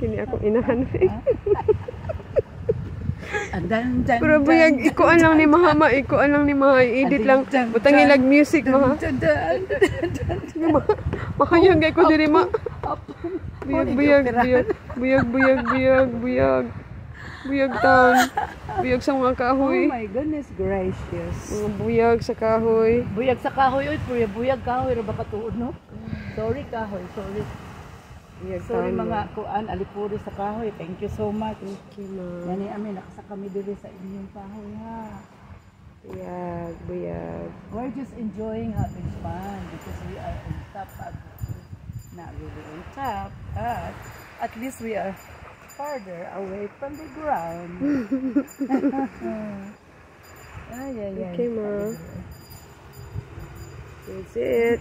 kini akong inahan. Andan, Pero buyag, ikuan lang ni Mahama, ikuan lang ni Maha, edit lang. Butang ilag music, Maha. Sige, mahayag kay ko diri, Ma. Buyag. Buyag town. Buyag sa mga kahoy. Oh my goodness gracious. Mga buyag sa kahoy. Buyag sa kahoy, oy, pure buyag kahoy ra ba katuod no? Sorry kahoy, sorry. Buyag Sorry town. mga kuan alipuri sa kahoy. Thank you so much. Okay, Ma. Yani amin nakasa kami diri sa inyong kahoy ha. Buyag. We're just enjoying having fun because we are on top of not really on top, but at least we are farther away from the ground. Okay, Ma. That's it.